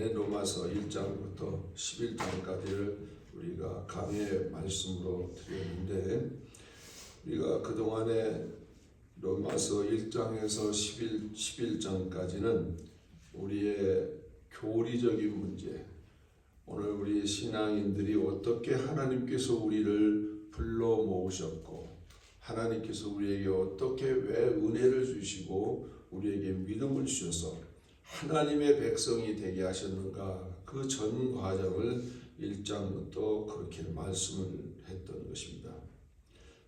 로마서 1장부터 11장까지를 우리가 강의 말씀으로 드렸는데, 우리가 그동안에 로마서 1장에서 11장까지는 우리의 교리적인 문제, 오늘 우리 신앙인들이 어떻게 하나님께서 우리를 불러 모으셨고, 하나님께서 우리에게 어떻게 왜 은혜를 주시고 우리에게 믿음을 주셔서 하나님의 백성이 되게 하셨는가, 그 전 과정을 1장부터 그렇게 말씀을 했던 것입니다.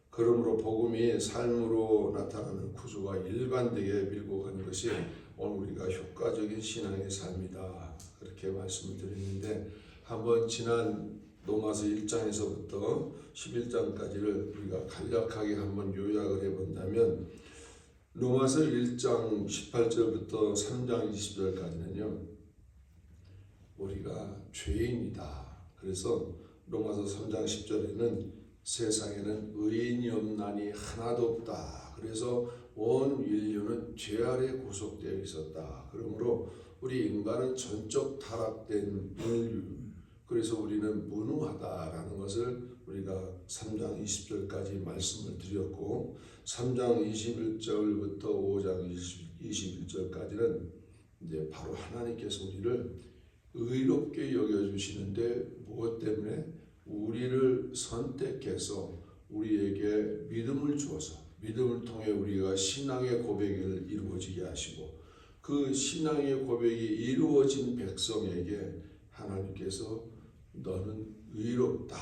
그러므로 복음이 삶으로 나타나는 구조가 일관되게 밀고 가는 것이 오늘 우리가 효과적인 신앙의 삶이다, 그렇게 말씀을 드렸는데, 한번 지난 로마서 1장에서부터 11장까지를 우리가 간략하게 한번 요약을 해본다면, 로마서 1장 18절부터 3장 20절까지는요, 우리가 죄인이다. 그래서 로마서 3장 10절에는 세상에는 의인이 없나니 하나도 없다. 그래서 온 인류는 죄 아래 구속되어 있었다. 그러므로 우리 인간은 전적 타락된 인류, 그래서 우리는 무능하다라는 것을 우리가 3장 20절까지 말씀을 드렸고, 3장 21절부터 5장 21절까지는 이제 바로 하나님께서 우리를 의롭게 여겨주시는데, 무엇 때문에? 우리를 선택해서 우리에게 믿음을 주어서 믿음을 통해 우리가 신앙의 고백을 이루어지게 하시고, 그 신앙의 고백이 이루어진 백성에게 하나님께서 너는 의롭다,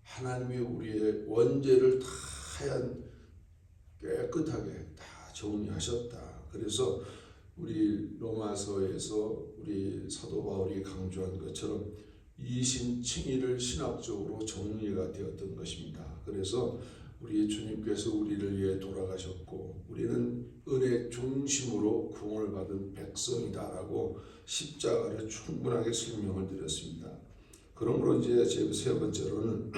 하나님이 우리의 원죄를 다 하얀 깨끗하게 다 정리하셨다. 그래서 우리 로마서에서 우리 사도 바울이 강조한 것처럼 이신칭의를 신학적으로 정리가 되었던 것입니다. 그래서 우리 주님께서 우리를 위해 돌아가셨고, 우리는 은혜 중심으로 구원을 받은 백성이다라고 십자가를 충분하게 설명을 드렸습니다. 그러므로 이제 제 세 번째로는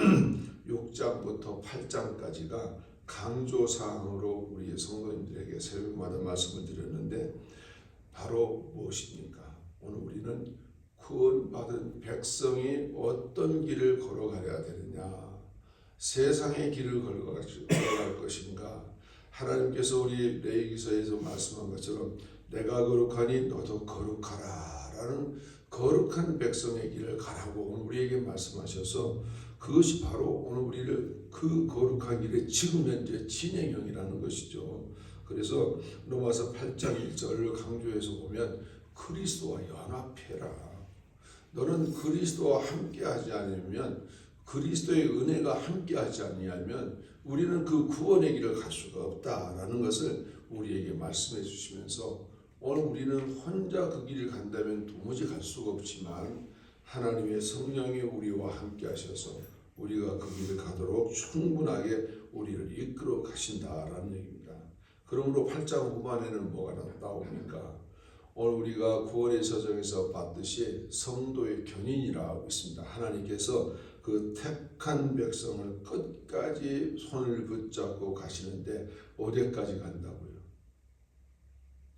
6장부터 8장까지가 강조사항으로 우리 성도님들에게 새벽마다 말씀을 드렸는데, 바로 무엇입니까? 오늘 우리는 구원받은 백성이 어떤 길을 걸어가야 되느냐, 세상의 길을 걸어갈 것인가, 하나님께서 우리 레위기서에서 말씀한 것처럼 내가 거룩하니 너도 거룩하라 라는 거룩한 백성의 길을 가라고 오늘 우리에게 말씀하셔서, 그것이 바로 오늘 우리를 그 거룩한 길에 지금 현재 진행형이라는 것이죠. 그래서 로마서 8장 1절을 강조해서 보면 그리스도와 연합해라. 너는 그리스도와 함께하지 않으면, 그리스도의 은혜가 함께하지 아니하면 우리는 그 구원의 길을 갈 수가 없다라는 것을 우리에게 말씀해 주시면서, 오늘 우리는 혼자 그 길을 간다면 도무지 갈 수가 없지만 하나님의 성령이 우리와 함께 하셔서 우리가 그 길을 가도록 충분하게 우리를 이끌어 가신다라는 얘기입니다. 그러므로 8장 후반에는 뭐가 나옵니까? 오늘 우리가 구원의 서정에서 봤듯이 성도의 견인이라 하고 있습니다. 하나님께서 그 택한 백성을 끝까지 손을 붙잡고 가시는데 어디까지 간다고요?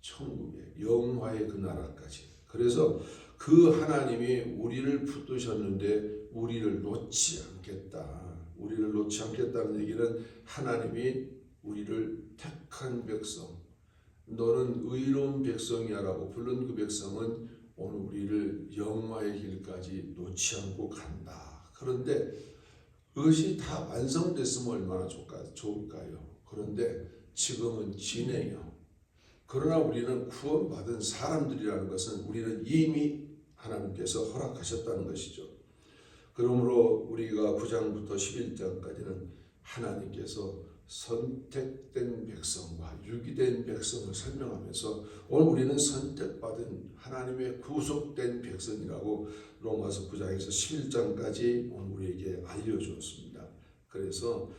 천국에, 영화의 그 나라까지. 그래서 그 하나님이 우리를 붙드셨는데 우리를 놓지 않겠다. 우리를 놓지 않겠다는 얘기는 하나님이 우리를 택한 백성, 너는 의로운 백성이야 라고 부른 그 백성은 오늘 우리를 영화의 길까지 놓지 않고 간다. 그런데 그것이 다 완성됐으면 얼마나 좋을까요? 그런데 지금은 진행형. 그러나 우리는 구원받은 사람들이라는 것은 우리는 이미 하나님께서 허락하셨다는 것이죠. 그러므로 우리가 9장부터 11장까지는 하나님께서 선택된 백성과 유기된 백성을 설명하면서 오늘 우리는 선택받은 하나님의 구속된 백성이라고 로마서 9장에서 11장까지 오늘 우리에게 알려주었습니다. 그래서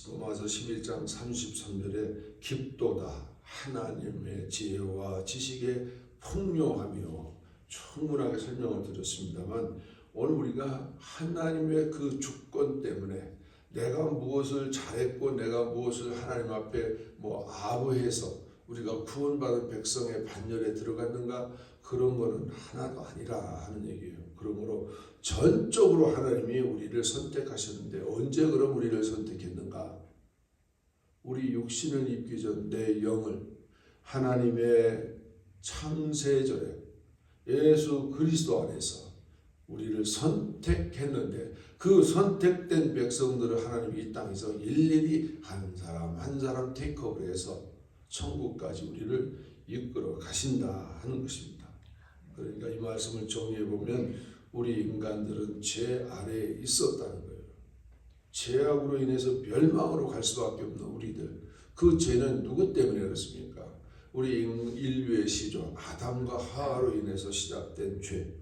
로마서 11장 33절에 깊도다 하나님의 지혜와 지식에 풍요하며 충분하게 설명을 드렸습니다만, 오늘 우리가 하나님의 그 주권 때문에 내가 무엇을 잘했고 내가 무엇을 하나님 앞에 아부해서 우리가 구원받은 백성의 반열에 들어갔는가, 그런 거는 하나도 아니라 하는 얘기예요. 그러므로 전적으로 하나님이 우리를 선택하셨는데 언제 그럼 우리를 선택했는가? 우리 육신을 입기 전 내 영을 하나님의 창세전에 예수 그리스도 안에서 우리를 선택했는데 그 선택된 백성들을 하나님이 이 땅에서 일일이 한 사람 한 사람 테이크오버해서 천국까지 우리를 이끌어 가신다 하는 것입니다. 그러니까 이 말씀을 정리해 보면 우리 인간들은 죄 아래에 있었다는 거예요. 죄악으로 인해서 멸망으로 갈 수밖에 없는 우리들. 그 죄는 누구 때문에 그렇습니까? 우리 인류의 시조 아담과 하와로 인해서 시작된 죄.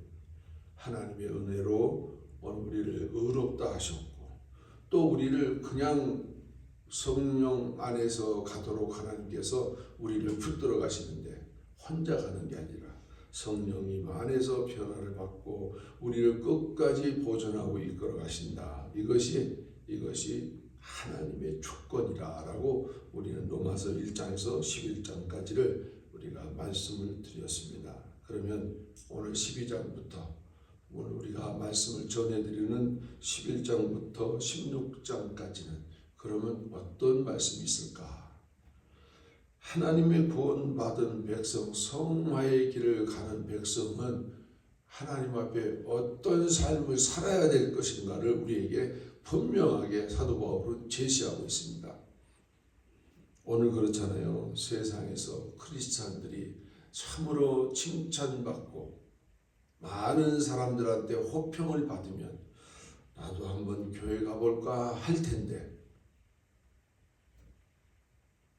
하나님의 은혜로 우리를 의롭다 하셨고 또 우리를 그냥 성령 안에서 가도록 하나님께서 우리를 붙들어 가시는데 혼자 가는 게 아니라 성령님 안에서 변화를 받고 우리를 끝까지 보존하고 이끌어 가신다. 이것이 하나님의 주권이라고 우리는 로마서 1장에서 11장까지를 우리가 말씀을 드렸습니다. 그러면 오늘 12장부터 오늘 우리가 말씀을 전해드리는 11장부터 16장까지는 그러면 어떤 말씀이 있을까? 하나님의 구원받은 백성, 성화의 길을 가는 백성은 하나님 앞에 어떤 삶을 살아야 될 것인가를 우리에게 분명하게 사도 바울은 제시하고 있습니다. 오늘 그렇잖아요. 세상에서 크리스찬들이 참으로 칭찬받고 많은 사람들한테 호평을 받으면 나도 한번 교회 가볼까 할 텐데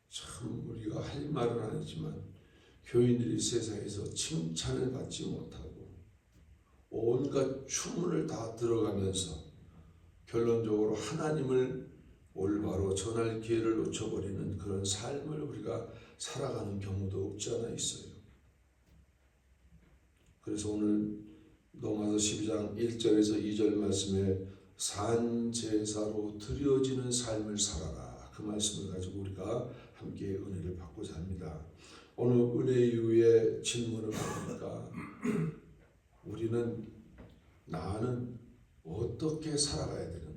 참 우리가 할 말은 아니지만 교인들이 세상에서 칭찬을 받지 못하고 온갖 추문을 다 들어가면서 결론적으로 하나님을 올바로 전할 기회를 놓쳐버리는 그런 삶을 우리가 살아가는 경우도 없지 않아 있어요. 그래서 오늘 로마서 12장 1절에서 2절 말씀에 산제사로 드려지는 삶을 살아라. 그 말씀을 가지고 우리가 함께 은혜를 받고자 합니다. 오늘 은혜 이후에 질문을 받으니까 우리는 나는 어떻게 살아가야 되는가?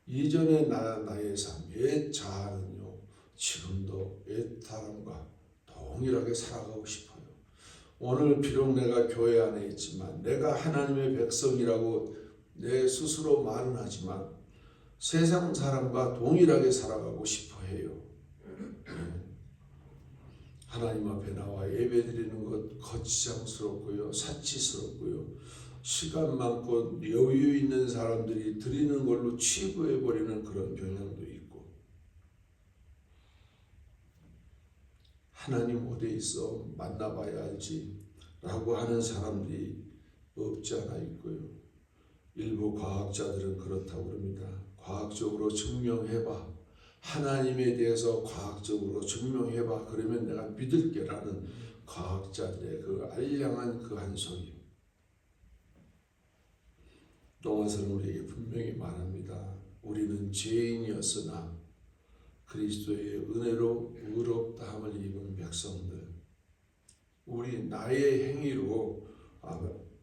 이전에 나의 삶, 옛 자아는요 지금도 옛 사람과 동일하게 살아가고 싶어요. 오늘 비록 내가 교회 안에 있지만 내가 하나님의 백성이라고 내 스스로 말은 하지만 세상 사람과 동일하게 살아가고 싶어 해요. 하나님 앞에 나와 예배드리는 것 거치장스럽고요, 사치스럽고요, 시간 많고 여유 있는 사람들이 드리는 걸로 취급해버리는 그런 경향도 있고 하나님 어디에 있어 만나봐야 알지 라고 하는 사람들이 없지 않아 있고요. 일부 과학자들은 그렇다고 합니다. 과학적으로 증명해봐. 하나님에 대해서 과학적으로 증명해봐. 그러면 내가 믿을게라는 과학자들의 그 알량한 그 한 소리. 로마서는 우리에게 분명히 말합니다. 우리는 죄인이었으나 그리스도의 은혜로 의롭다함을 입은 백성들. 우리 나의 행위로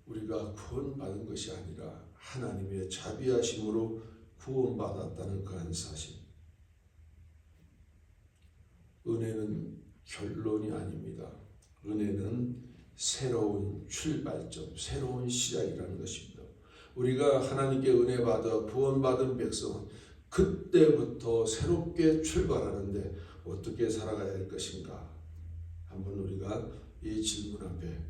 우리가 구원받은 것이 아니라 하나님의 자비하심으로 구원받았다는 그 한 사실. 은혜는 결론이 아닙니다. 은혜는 새로운 출발점, 새로운 시작이라는 것입니다. 우리가 하나님께 은혜 받아 구원받은 백성은 그때부터 새롭게 출발하는데 어떻게 살아가야 할 것인가? 한번 우리가 이 질문 앞에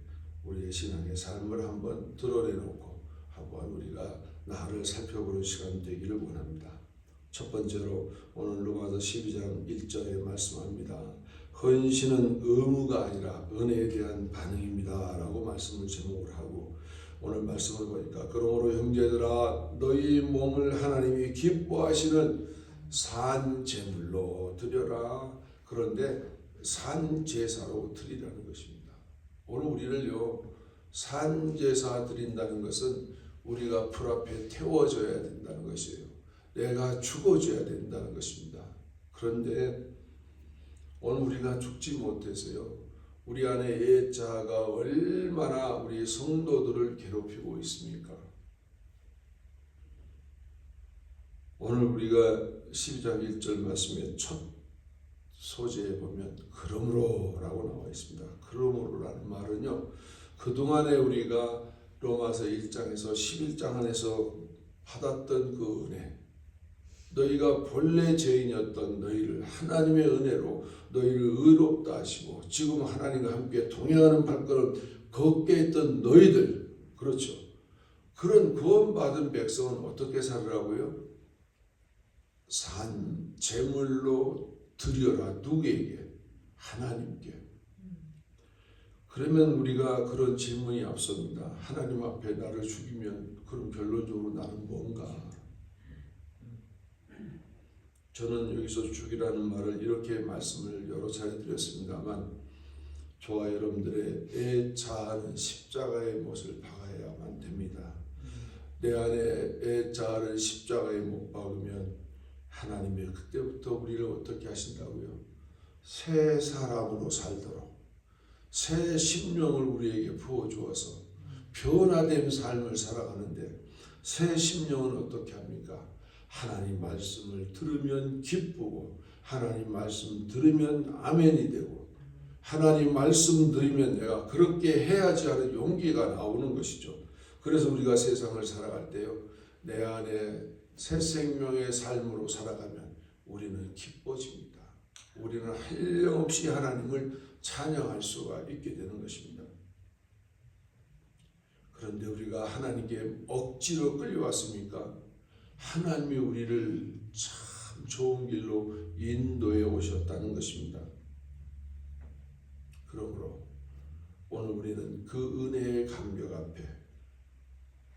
우리의 신앙의 삶을 한번 드러내놓고 한번 우리가 나를 살펴보는 시간 되기를 원합니다. 첫 번째로 오늘 로마서 12장 1절에 말씀합니다. 헌신은 의무가 아니라 은혜에 대한 반응입니다 라고 말씀을 제목을 하고 오늘 말씀을 보니까 그러므로 형제들아 너희 몸을 하나님이 기뻐하시는 산제물로 드려라. 그런데 산제사로 드리라는 것입니다. 오늘 우리를요 산제사 드린다는 것은 우리가 불 앞에 태워져야 된다는 것이에요. 내가 죽어줘야 된다는 것입니다. 그런데 오늘 우리가 죽지 못해서요 우리 안에 옛자가 얼마나 우리 성도들을 괴롭히고 있습니까? 오늘 우리가 12장 1절 말씀의 첫 소재에 보면 그러므로 라고 나와 있습니다. 그러므로라는 말은요, 그동안에 우리가 로마서 1장에서 11장 안에서 받았던 그 은혜, 너희가 본래 죄인이었던 너희를 하나님의 은혜로 너희를 의롭다 하시고 지금 하나님과 함께 동행하는 발걸음 걷게 했던 너희들, 그렇죠. 그런 구원받은 백성은 어떻게 살으라고요? 산 제물로 드려라. 누구에게? 하나님께. 그러면 우리가 그런 질문이 앞섭니다. 하나님 앞에 나를 죽이면 그럼 결론적으로 나는 뭔가? 저는 여기서 죽이라는 말을 이렇게 말씀을 여러 차례 드렸습니다만, 저와 여러분들의 애자하는 십자가의 못을 박아야만 됩니다. 내 안에 애자를 십자가에 못 박으면 하나님이 그때부터 우리를 어떻게 하신다고요? 새 사람으로 살도록 새 심령을 우리에게 부어주어서 변화된 삶을 살아가는데, 새 심령은 어떻게 합니까? 하나님 말씀을 들으면 기쁘고, 하나님 말씀 들으면 아멘이 되고, 하나님 말씀 들으면 내가 그렇게 해야지 하는 용기가 나오는 것이죠. 그래서 우리가 세상을 살아갈 때요, 내 안에 새 생명의 삶으로 살아가면 우리는 기뻐집니다. 우리는 한량없이 하나님을 찬양할 수가 있게 되는 것입니다. 그런데 우리가 하나님께 억지로 끌려왔습니까? 하나님이 우리를 참 좋은 길로 인도해 오셨다는 것입니다. 그러므로 오늘 우리는 그 은혜의 감격 앞에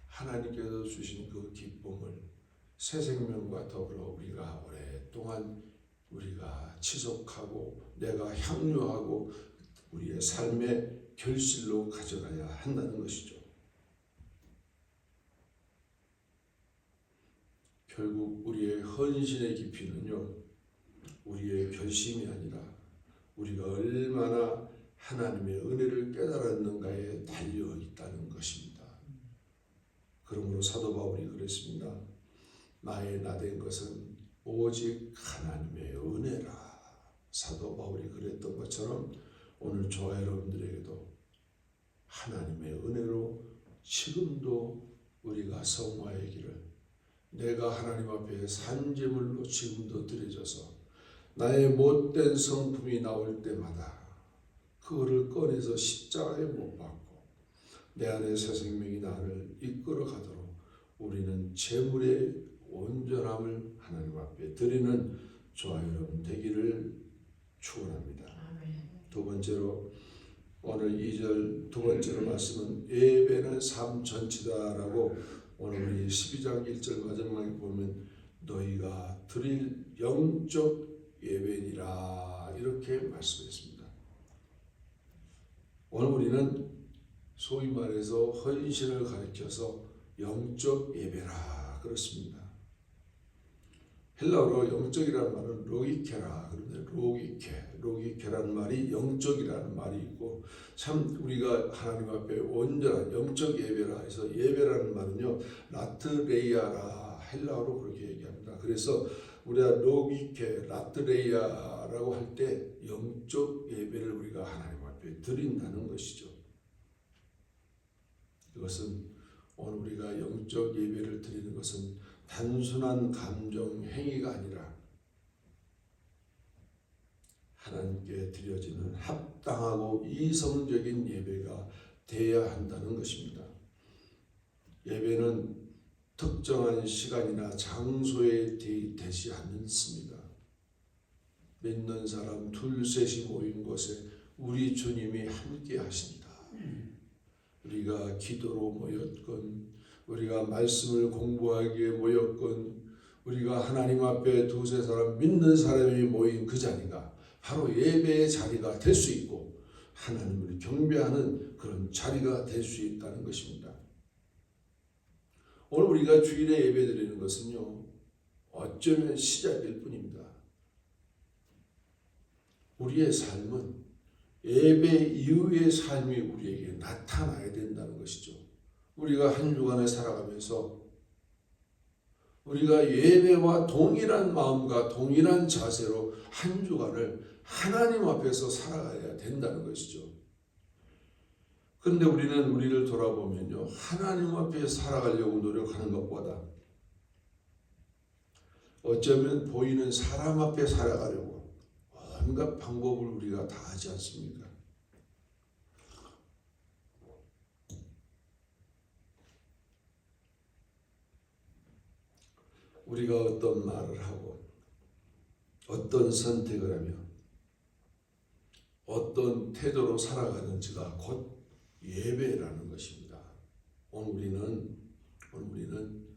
하나님께서 주신 그 기쁨을 새 생명과 더불어 우리가 오랫동안 우리가 지속하고 내가 향유하고 우리의 삶의 결실로 가져가야 한다는 것이죠. 결국 우리의 헌신의 깊이는요, 우리의 결심이 아니라 우리가 얼마나 하나님의 은혜를 깨달았는가에 달려 있다는 것입니다. 그러므로 사도 바울이 그랬습니다. 나의 나된 것은 오직 하나님의 은혜라. 사도 바울이 그랬던 것처럼 오늘 저와 여러분들에게도 하나님의 은혜로 지금도 우리가 성화의 길을, 내가 하나님 앞에 산제물로 지금도 드려져서 나의 못된 성품이 나올 때마다 그거를 꺼내서 십자가에 못 박고 내 안에 새 생명이 나를 이끌어 가도록 우리는 제물의 온전함을 하나님 앞에 드리는 저와 여러분 되기를 축원합니다. 두 번째로 오늘 2절 두 번째로 말씀은 예배는 삶 전치다라고, 오늘 우리 12장 1절 마지막에 보면 너희가 드릴 영적 예배니라 이렇게 말씀했습니다. 오늘 우리는 소위 말해서 헌신을 가리켜서 영적 예배라 그렇습니다. 헬라어로 영적이라는 말은 로기케라 그런데 로기케라는 말이 영적이라는 말이 있고, 참 우리가 하나님 앞에 온전한 영적 예배라 해서 예배라는 말은요 라트레이아라 헬라어로 그렇게 얘기합니다. 그래서 우리가 로기케 라트레이아라고 할 때 영적 예배를 우리가 하나님 앞에 드린다는 것이죠. 이것은 오늘 우리가 영적 예배를 드리는 것은 단순한 감정 행위가 아니라 하나님께 드려지는 합당하고 이성적인 예배가 되어야 한다는 것입니다. 예배는 특정한 시간이나 장소에 되지 않습니다. 믿는 사람 둘셋이 모인 곳에 우리 주님이 함께 하신다. 우리가 기도로 모였건, 우리가 말씀을 공부하기에 모였건, 우리가 하나님 앞에 두세 사람 믿는 사람이 모인 그 자리가 바로 예배의 자리가 될 수 있고 하나님을 경배하는 그런 자리가 될 수 있다는 것입니다. 오늘 우리가 주일에 예배드리는 것은요 어쩌면 시작일 뿐입니다. 우리의 삶은 예배 이후의 삶이 우리에게 나타나야 된다는 것이죠. 우리가 한 주간을 살아가면서 우리가 예배와 동일한 마음과 동일한 자세로 한 주간을 하나님 앞에서 살아가야 된다는 것이죠. 그런데 우리는 우리를 돌아보면요, 하나님 앞에 살아가려고 노력하는 것보다 어쩌면 보이는 사람 앞에 살아가려고 온갖 방법을 우리가 다 하지 않습니까? 우리가 어떤 말을 하고 어떤 선택을 하며 어떤 태도로 살아가는지가 곧 예배라는 것입니다. 오늘 우리는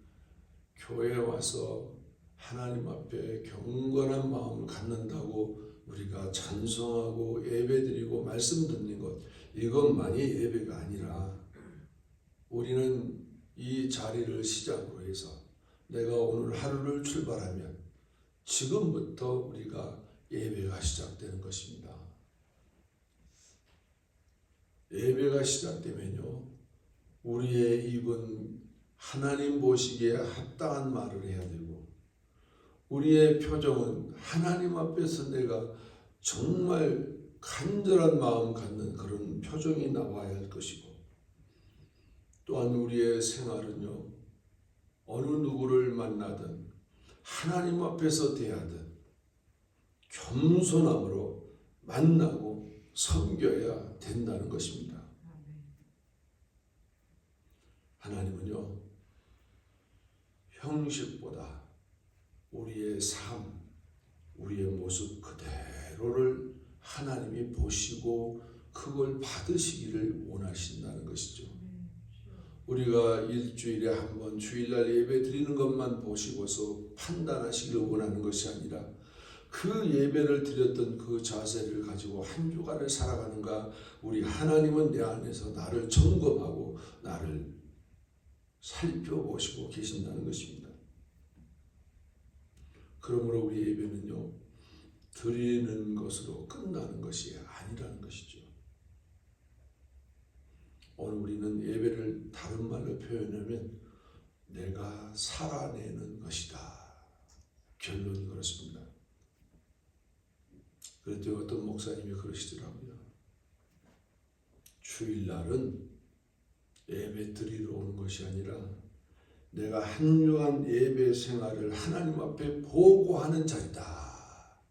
교회에 와서 하나님 앞에 경건한 마음을 갖는다고 우리가 찬송하고 예배드리고 말씀 듣는 것, 이것만이 예배가 아니라 우리는 이 자리를 시작으로 해서 내가 오늘 하루를 출발하면 지금부터 우리가 예배가 시작되는 것입니다. 예배가 시작되면요, 우리의 입은 하나님 보시기에 합당한 말을 해야 되고, 우리의 표정은 하나님 앞에서 내가 정말 간절한 마음 갖는 그런 표정이 나와야 할 것이고, 또한 우리의 생활은요, 어느 누구를 만나든 하나님 앞에서 대하든 겸손함으로 만나고 섬겨야 된다는 것입니다. 하나님은요, 형식보다 우리의 삶, 우리의 모습 그대로를 하나님이 보시고 그걸 받으시기를 원하신다는 것이죠. 우리가 일주일에 한 번 주일날 예배 드리는 것만 보시고서 판단하시기를 원하는 것이 아니라 그 예배를 드렸던 그 자세를 가지고 한 주간을 살아가는가, 우리 하나님은 내 안에서 나를 점검하고 나를 살펴보시고 계신다는 것입니다. 그러므로 우리 예배는요, 드리는 것으로 끝나는 것이 아니라는 것이죠. 오늘 우리는 예배를 다른 말로 표현하면 내가 살아내는 것이다. 결론이 그렇습니다. 그랬더니 어떤 목사님이 그러시더라고요. 주일날은 예배 드리러 오는 것이 아니라 내가 한 주간 예배 생활을 하나님 앞에 보고하는 자리다.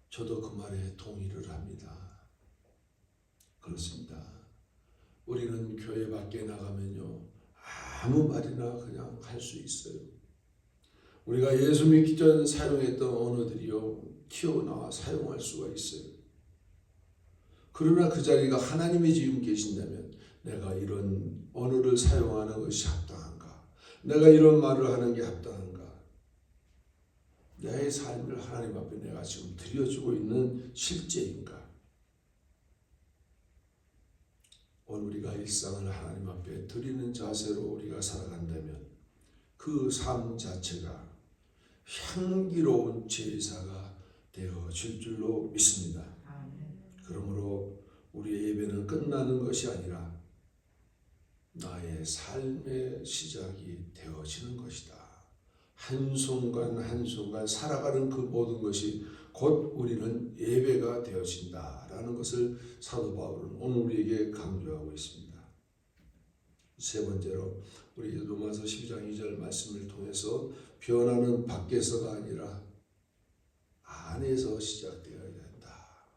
저도 그 말에 동의를 합니다. 그렇습니다. 우리는 교회 밖에 나가면요, 아무 말이나 그냥 할 수 있어요. 우리가 예수 믿기 전 사용했던 언어들이요, 튀어나와 사용할 수가 있어요. 그러나 그 자리가 하나님이 지금 계신다면 내가 이런 언어를 사용하는 것이 합당한가? 내가 이런 말을 하는 게 합당한가? 내 삶을 하나님 앞에 내가 지금 드려주고 있는 실제인가? 오늘 우리가 일상을 하나님 앞에 드리는 자세로 우리가 살아간다면 그 삶 자체가 향기로운 제사가 되어질 줄로 믿습니다. 그러므로 우리의 예배는 끝나는 것이 아니라 나의 삶의 시작이 되어지는 것이다. 한순간 한순간 살아가는 그 모든 것이 곧 우리는 예배가 되어진다라는 것을 사도 바울은 오늘 우리에게 강조하고 있습니다. 세 번째로 우리 로마서 12장 2절 말씀을 통해서 변화는 밖에서가 아니라 안에서 시작되어야 된다.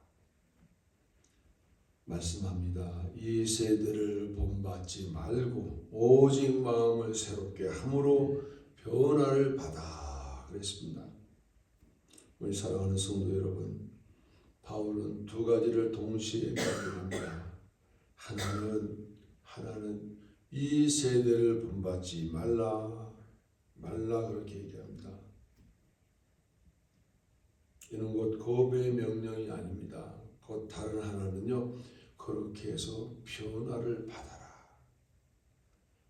말씀합니다. 이 세대를 본받지 말고 오직 마음을 새롭게 함으로 변화를 받아 그랬습니다. 우리 사랑하는 성도 여러분, 바울은 두 가지를 동시에 말합니다. 하나는 이 세대를 본받지 말라 그렇게 얘기합니다. 이는 곧 겁의 명령이 아닙니다. 곧 다른 하나는요, 그렇게 해서 변화를 받아라.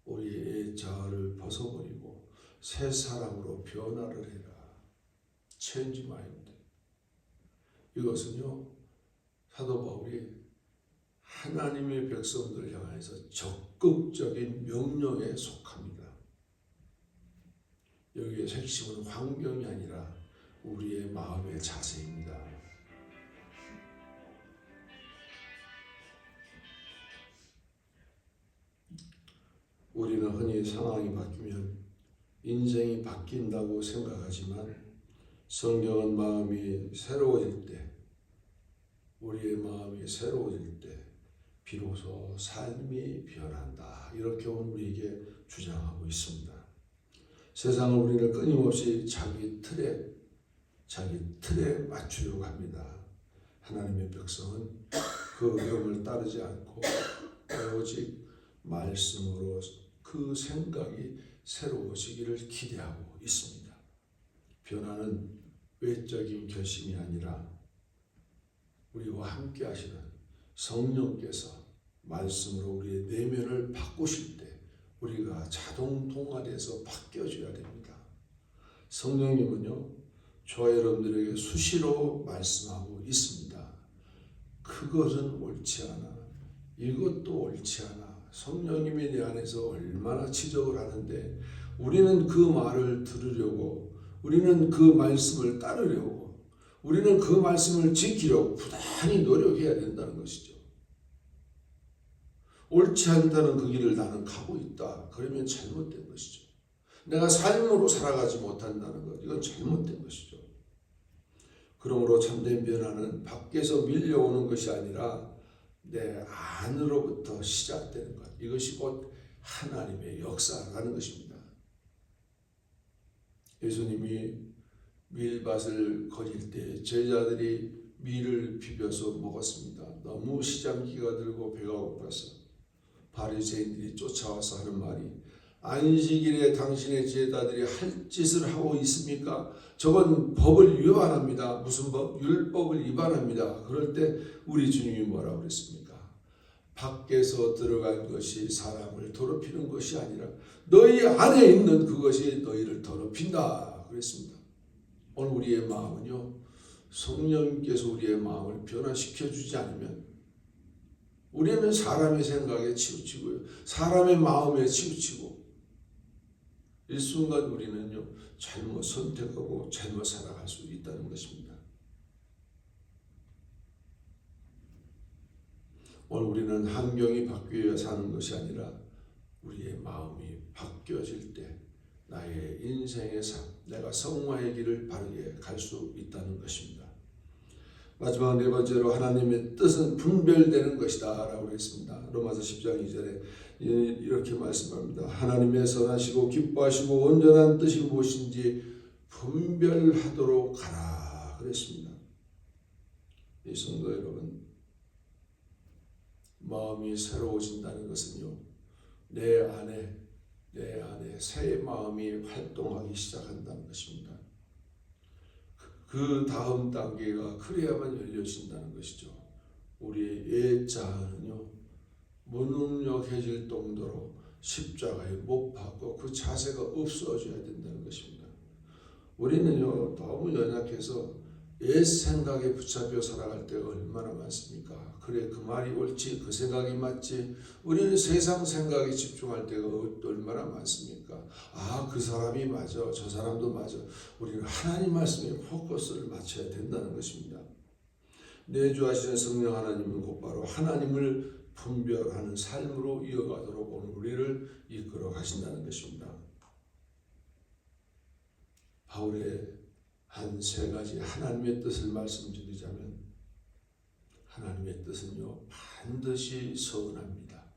우리의 자아를 벗어버리고 새 사람으로 변화를 해라. Change mind. 이것은요, 사도 바울이 하나님의 백성들을 향해서 적극적인 명령에 속합니다. 여기에 핵심은 환경이 아니라 우리의 마음의 자세입니다. 우리는 흔히 상황이 바뀌면 인생이 바뀐다고 생각하지만 성경은 마음이 새로워질 때, 우리의 마음이 새로워질 때 비로소 삶이 변한다. 이렇게 오늘 우리에게 주장하고 있습니다. 세상은 우리를 끊임없이 자기 틀에 맞추려고 합니다. 하나님의 백성은 그 흐름을 따르지 않고 오직 말씀으로 그 생각이 새로워지기를 기대하고 있습니다. 변화는 외적인 결심이 아니라 우리와 함께 하시는 성령께서 말씀으로 우리의 내면을 바꾸실 때 우리가 자동 동화돼서 바뀌어져야 됩니다. 성령님은요, 저와 여러분들에게 수시로 말씀하고 있습니다. 그것은 옳지 않아. 이것도 옳지 않아. 성령님이 내 안에서 얼마나 지적을 하는데 우리는 그 말을 들으려고, 우리는 그 말씀을 따르려고, 우리는 그 말씀을 지키려고 부단히 노력해야 된다는 것이죠. 옳지 않다는 그 길을 나는 가고 있다. 그러면 잘못된 것이죠. 내가 삶으로 살아가지 못한다는 것, 이건 잘못된 것이죠. 그러므로 참된 변화는 밖에서 밀려오는 것이 아니라 내 안으로부터 시작되는 것, 이것이 곧 하나님의 역사라는 것입니다. 예수님이 밀밭을 거닐 때 제자들이 밀을 비벼서 먹었습니다. 너무 시장기가 들고 배가 고파서 바리새인들이 쫓아와서 하는 말이, 안식일에 당신의 제자들이 할 짓을 하고 있습니까? 저건 법을 위반합니다. 무슨 법? 율법을 위반합니다. 그럴 때 우리 주님이 뭐라고 그랬습니까? 밖에서 들어간 것이 사람을 더럽히는 것이 아니라 너희 안에 있는 그것이 너희를 더럽힌다 그랬습니다. 오늘 우리의 마음은요, 성령님께서 우리의 마음을 변화시켜 주지 않으면 우리는 사람의 생각에 치우치고요, 사람의 마음에 치우치고 일순간 우리는요 잘못 선택하고 잘못 살아갈 수 있다는 것입니다. 오늘 우리는 환경이 바뀌어야 사는 것이 아니라 우리의 마음이 바뀌어질 때 나의 인생의 삶, 내가 성화의 길을 바르게 갈 수 있다는 것입니다. 마지막 네 번째로 하나님의 뜻은 분별되는 것이다 라고 했습니다. 로마서 10장 2절에 이렇게 말씀합니다. 하나님의 선하시고 기뻐하시고 온전한 뜻이 무엇인지 분별하도록 가라 그랬습니다. 이 성도 여러분, 마음이 새로워진다는 것은요, 내 안에 새 마음이 활동하기 시작한다는 것입니다. 그 다음 단계가 그래야만 열려진다는 것이죠. 우리의 옛 자아는요, 무능력해질 정도로 십자가에 못 박고 그 자세가 없어져야 된다는 것입니다. 우리는요, 너무 연약해서 옛 생각에 붙잡혀 살아갈 때가 얼마나 많습니까? 그래, 그 말이 옳지, 그 생각이 맞지. 우리는 세상 생각에 집중할 때가 얼마나 많습니까? 아, 그 사람이 맞아, 저 사람도 맞아. 우리는 하나님 말씀에 포커스를 맞춰야 된다는 것입니다. 내주하시는 성령 하나님은 곧바로 하나님을 분별하는 삶으로 이어가도록 오늘 우리를 이끌어 가신다는 것입니다. 바울의 한 세 가지 하나님의 뜻을 말씀드리자면, 하나님의 뜻은요 반드시 선합니다.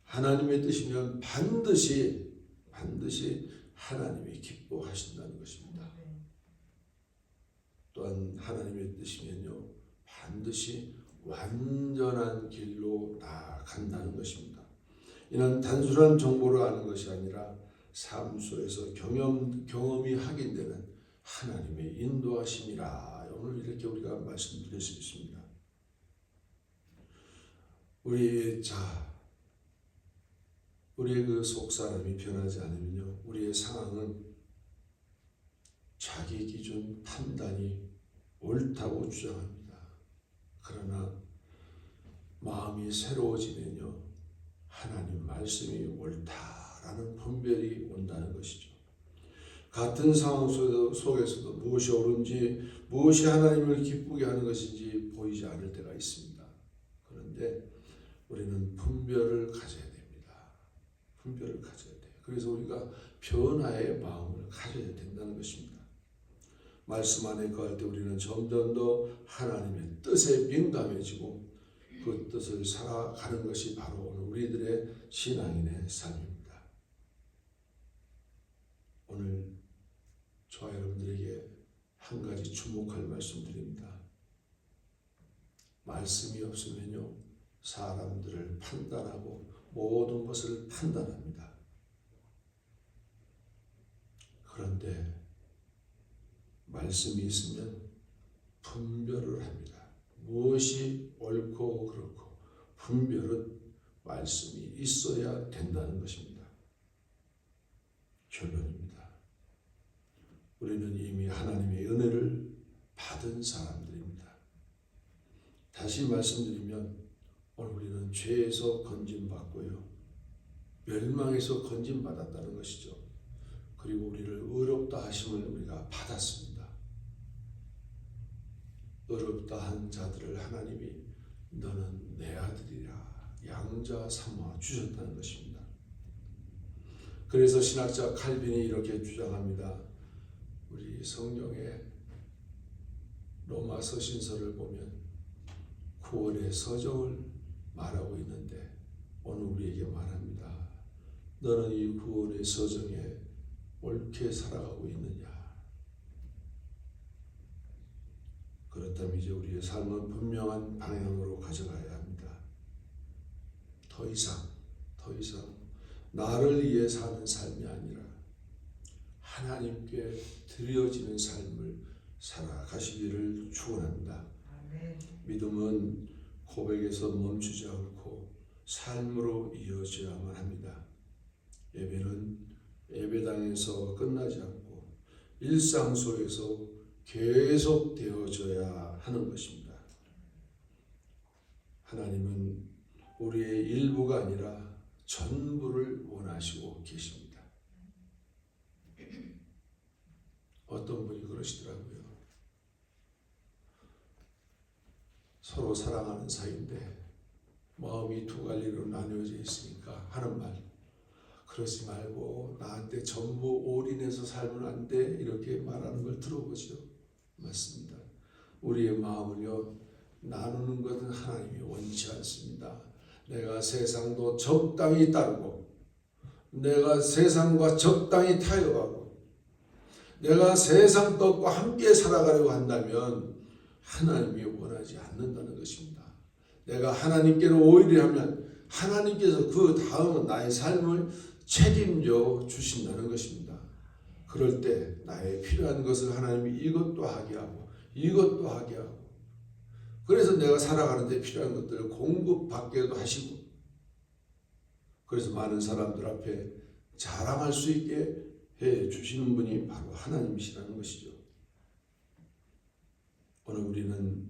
하나님의 뜻이면 반드시 하나님이 기뻐하신다는 것입니다. 또한 하나님의 뜻이면요 반드시 완전한 길로 나아간다는 것입니다. 이는 단순한 정보를 아는 것이 아니라 삶 속에서 경험이 확인되는 하나님의 인도하심이라. 오늘 이렇게 우리가 말씀드릴 수 있습니다. 우리의 그 속사람이 변하지 않으면요, 우리의 상황은 자기 기준 판단이 옳다고 주장합니다. 그러나 마음이 새로워지면요, 하나님 말씀이 옳다라는 분별이 온다는 것이죠. 같은 상황 속에서도 무엇이 옳은지, 무엇이 하나님을 기쁘게 하는 것인지 보이지 않을 때가 있습니다. 그런데 우리는 분별을 가져야 됩니다. 분별을 가져야 돼요. 그래서 우리가 변화의 마음을 가져야 된다는 것입니다. 말씀 안에 거할 때 우리는 점점 더 하나님의 뜻에 민감해지고 그 뜻을 살아가는 것이 바로 오늘 우리들의 신앙인의 삶입니다. 오늘 저와 여러분들에게 한 가지 주목할 말씀드립니다. 말씀이 없으면요, 사람들을 판단하고 모든 것을 판단합니다. 그런데 말씀이 있으면 분별을 합니다. 무엇이 옳고 그렇고 분별은 말씀이 있어야 된다는 것입니다. 결론입니다. 우리는 이미 하나님의 은혜를 받은 사람들입니다. 다시 말씀드리면 오늘 우리는 죄에서 건짐받고요, 멸망에서 건짐받았다는 것이죠. 그리고 우리를 의롭다 하심을 우리가 받았습니다. 의롭다 한 자들을 하나님이 너는 내 아들이라 양자 삼아 주셨다는 것입니다. 그래서 신학자 칼빈이 이렇게 주장합니다. 우리 성경의 로마 서신서를 보면 구원의 서정을 말하고 있는데 오늘 우리에게 말합니다. 너는 이 구원의 서정에 옳게 살아가고 있느냐? 그렇다면 이제 우리의 삶은 분명한 방향으로 가져가야 합니다. 더 이상 나를 위해 사는 삶이 아니라 하나님께 드려지는 삶을 살아가시기를 축원합니다. 믿음은 고백에서 멈추지 않고 삶으로 이어져야만 합니다. 예배는 예배당에서 끝나지 않고 일상 속에서 계속 되어져야 하는 것입니다. 하나님은 우리의 일부가 아니라 전부를 원하시고 계십니다. 어떤 분이 그러시더라고요. 서로 사랑하는 사이인데 마음이 두 갈래로 나뉘어져 있으니까 하는 말, 그러지 말고 나한테 전부 올인해서 살면 안 돼, 이렇게 말하는 걸 들어보죠. 맞습니다. 우리의 마음을요, 나누는 것은 하나님이 원치 않습니다. 내가 세상도 적당히 따르고, 내가 세상과 적당히 타협하고, 내가 세상 것과 함께 살아가려고 한다면 하나님이 원하지 않는다는 것입니다. 내가 하나님께로 오히려 하면 하나님께서 그 다음은 나의 삶을 책임져 주신다는 것입니다. 그럴 때 나의 필요한 것을 하나님이 이것도 하게 하고 이것도 하게 하고, 그래서 내가 살아가는데 필요한 것들을 공급받게도 하시고, 그래서 많은 사람들 앞에 자랑할 수 있게 해 주시는 분이 바로 하나님이시라는 것이죠. 오늘 우리는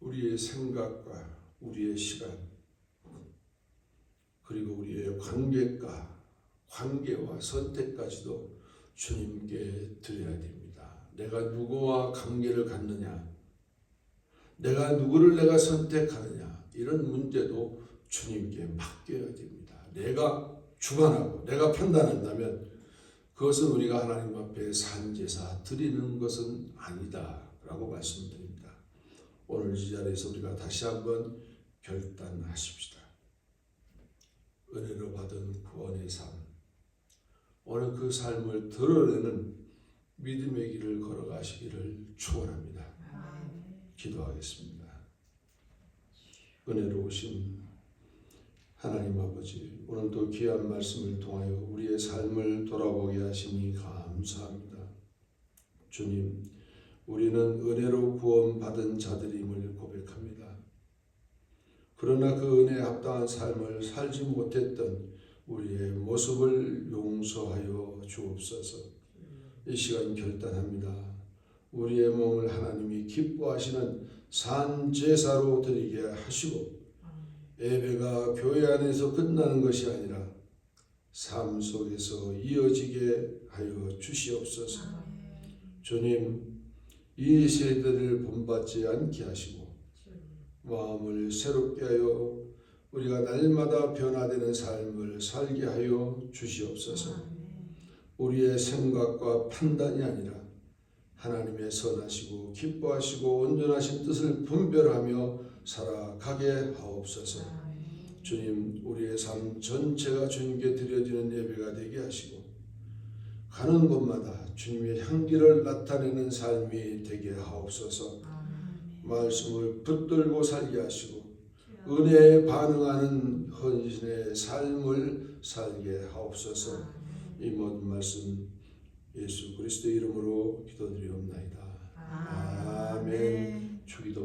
우리의 생각과 우리의 시간, 그리고 우리의 관계와 선택까지도 주님께 드려야 됩니다. 내가 누구와 관계를 갖느냐, 내가 누구를 내가 선택하느냐, 이런 문제도 주님께 맡겨야 됩니다. 내가 주관하고 내가 판단한다면 그것은 우리가 하나님 앞에 산제사 드리는 것은 아니다 라고 말씀드립니다. 오늘 이 자리에서 우리가 다시 한번 결단하십시다. 은혜로 받은 구원의 삶, 오늘 그 삶을 드러내는 믿음의 길을 걸어가시기를 축원합니다. 기도하겠습니다. 은혜로우신 하나님 아버지, 오늘도 귀한 말씀을 통하여 우리의 삶을 돌아보게 하시니 감사합니다. 주님, 우리는 은혜로 구원받은 자들임을 고백합니다. 그러나 그 은혜에 합당한 삶을 살지 못했던 우리의 모습을 용서하여 주옵소서. 이 시간 결단합니다. 우리의 몸을 하나님이 기뻐하시는 산 제사로 드리게 하시고 예배가 교회 안에서 끝나는 것이 아니라 삶 속에서 이어지게 하여 주시옵소서. 주님, 이 세대를 본받지 않게 하시고 마음을 새롭게 하여 우리가 날마다 변화되는 삶을 살게 하여 주시옵소서. 우리의 생각과 판단이 아니라 하나님의 선하시고 기뻐하시고 온전하신 뜻을 분별하며 살아가게 하옵소서. 주님, 우리의 삶 전체가 주님께 드려지는 예배가 되게 하시고 가는 곳마다 주님의 향기를 나타내는 삶이 되게 하옵소서. 말씀을 붙들고 살게 하시고 은혜에 반응하는 헌신의 삶을 살게 하옵소서. 이 모든 말씀 예수 그리스도의 이름으로 기도드리옵나이다. 아멘. 주기도